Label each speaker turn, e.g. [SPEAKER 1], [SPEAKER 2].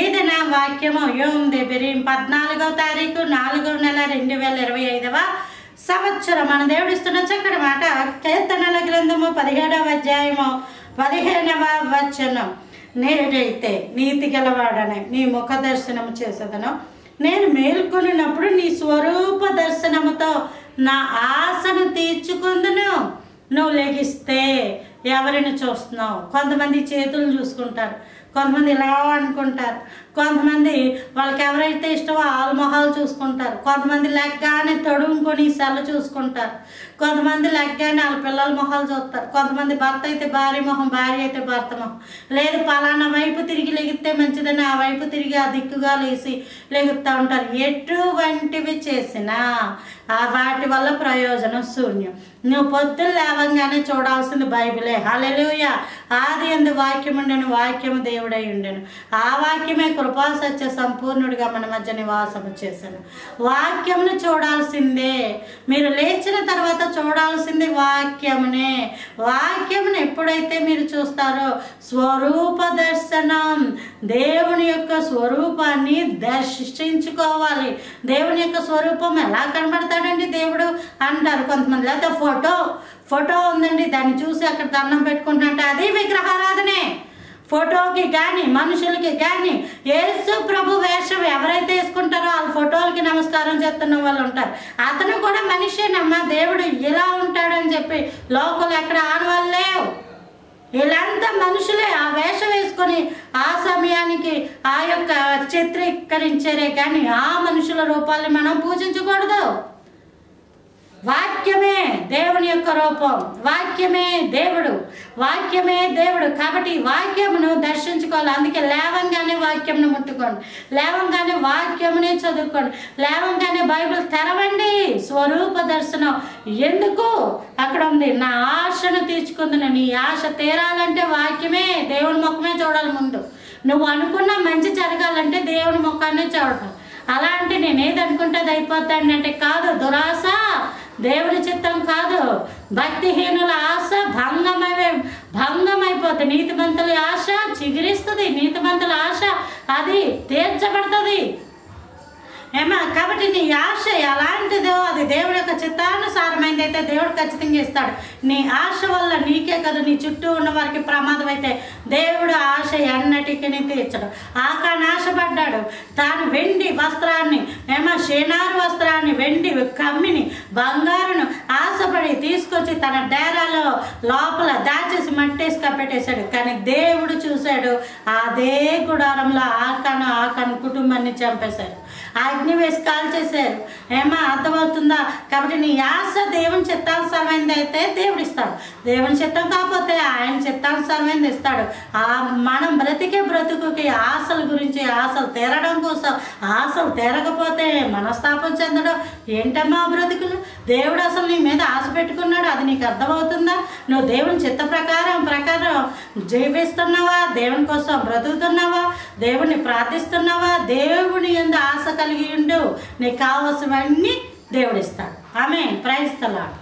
[SPEAKER 1] ఏదైనా వాక్యము యోమ్ దెబిరీం 14వ తారీఖు 4వ నెల 2025వ సంవత్సరం. మన దేవుడు ఇస్తున్న చక్కటి మాట కీర్తనల గ్రంథము 17వ అధ్యాయము 15వ వచనం. నేడైతే నీతి గలవాడనే నీ ముఖ దర్శనము చేసేదను, నేను మేల్కొనినప్పుడు నీ స్వరూప దర్శనముతో నా ఆశను తీర్చుకుందును. నువ్వు లెగిస్తే ఎవరిని చూస్తున్నావు? కొంతమంది చేతులు చూసుకుంటారు, కొంతమంది ఇలా అనుకుంటారు, కొంతమంది వాళ్ళకి ఎవరైతే ఇష్టమో వాళ్ళ మొహాలు చూసుకుంటారు, కొంతమంది లెగ్గానే తొడుముకొని సెల్ల చూసుకుంటారు, కొంతమంది లెగ్గానే వాళ్ళ పిల్లల మొహాలు చూస్తారు, కొంతమంది భర్త అయితే భార్య మొహం, భార్య అయితే భర్త మొహం. లేదు పలానా వైపు తిరిగి లెగితే మంచిదని ఆ వైపు తిరిగి ఆ దిక్కుగా లేచి లెగుతూ ఉంటారు. ఎటువంటివి చేసినా వాటి వల్ల ప్రయోజనం శూన్యం. నువ్వు పొద్దున్న లేవంగానే చూడాల్సింది బైబిలే. హల్లెలూయా. ఆది యందు వాక్యం ఉండెను, వాక్యము దేవుడై ఉండెను, ఆ వాక్యమే కృపా సత్య సంపూర్ణుడిగా మన మధ్య నివాసము చేశాను. వాక్యమును చూడాల్సిందే. మీరు లేచిన తర్వాత చూడాల్సింది వాక్యమునే. వాక్యమును ఎప్పుడైతే మీరు చూస్తారో స్వరూప దర్శనం, దేవుని యొక్క స్వరూపాన్ని దర్శించుకోవాలి. దేవుని యొక్క స్వరూపం ఎలా కనబడతాడండి దేవుడు అంటారు కొంతమంది. లేకపోతే ఫోటో ఉందండి, దాన్ని చూసి అక్కడ దండం పెట్టుకుంటుంటే అది విగ్రహారాధనే. ఫోటోకి కానీ మనుషులకి కానీ యేసు ప్రభు వేషం ఎవరైతే వేసుకుంటారో వాళ్ళ ఫోటోలకి నమస్కారం చేస్తున్న వాళ్ళు ఉంటారు. అతను కూడా మనిషేనమ్మా, దేవుడు ఇలా ఉంటాడని చెప్పి లోకలు ఎక్కడ ఆనవాళ్ళు లేవు. వీళ్ళంతా మనుషులే. ఆ వేషం వేసుకొని ఆ సమయానికి ఆ యొక్క చిత్రీకరించారే కానీ ఆ మనుషుల రూపాన్ని మనం పూజించకూడదు. వాక్యమే దేవుని యొక్క రూపం, వాక్యమే దేవుడు, వాక్యమే దేవుడు. కాబట్టి వాక్యమును దర్శించుకోవాలి. అందుకే లేవంగానే వాక్యమును ముట్టుకోండి, లేవంగానే వాక్యమునే చదువుకోండి, లేవంగానే బైబిల్ తెరవండి. స్వరూప దర్శనం ఎందుకు అక్కడ ఉంది? నా ఆశను తీర్చుకుందును. నీ ఆశ తీరాలంటే వాక్యమే, దేవుని ముఖమే చూడాలి. ముందు నువ్వు అనుకున్న మంచి జరగాలంటే దేవుని ముఖాన్ని చూడాలి. అలా అంటే నేను ఏది అనుకుంటే అది అయిపోతాను అంటే కాదు. దురాశ దేవుని చిత్తం కాదు. భక్తిహీనుల ఆశ భంగమైపోతుంది. నీతిమంతుల ఆశ చిగురిస్తుంది. నీతిమంతుల ఆశ అది తీర్చబడుతుంది. కాబట్టి నీ ఆశ ఎలాంటిదో అది దేవుడి యొక్క చిత్తానుసారమైనది అయితే దేవుడు ఖచ్చితంగా ఇస్తాడు. నీ ఆశ వల్ల నీకే కదా నీ చుట్టూ ఉన్న వారికి ప్రమాదం అయితే దేవుడు ఆశ ఎన్నటికీ తీర్చడు. ఆకాన్ ఆశపడ్డాడు. తాను వెండి వస్త్రాన్ని షేనారు వస్త్రాన్ని, వెండి కమ్మిని, బంగారును ఆశపడి తీసుకొచ్చి తన డేరాలో లోపల దాచేసి మట్టేసి కప్పెట్టేశాడు. కానీ దేవుడు చూశాడు, అదే గుడారంలో ఆకాన్ కుటుంబాన్ని చంపేశారు, అగ్ని వేసి కాల్ చేశారు. అర్థమవుతుందా? కాబట్టి నీ ఆశ దేవుని చిత్తానుసారమైనది అయితే దేవుడు ఇస్తాడు, దేవుని చిత్తం కాకపోతే ఆయన చిత్తానుసారమైనది ఇస్తాడు. మనం బ్రతికే బ్రతుకుకి ఆశల గురించి, ఆశలు తీరడం కోసం, ఆశలు తీరకపోతే మనస్తాపం చెందడం ఏంటమ్మా బ్రతుకులు? దేవుడు అసలు నీ మీద ఆశ పెట్టుకున్నాడు, అది నీకు అర్థమవుతుందా? నువ్వు దేవుని చిత్త ప్రకారం జీవిస్తున్నావా? దేవుని కోసం బ్రతుకుతున్నావా? దేవుని ప్రార్థిస్తున్నావా? దేవుని యందు ఆశ కలిగి ఉండు. నీకు కావాల్సినవన్నీ దేవుడిస్తాడు. ఆమేన్. Praise the lord.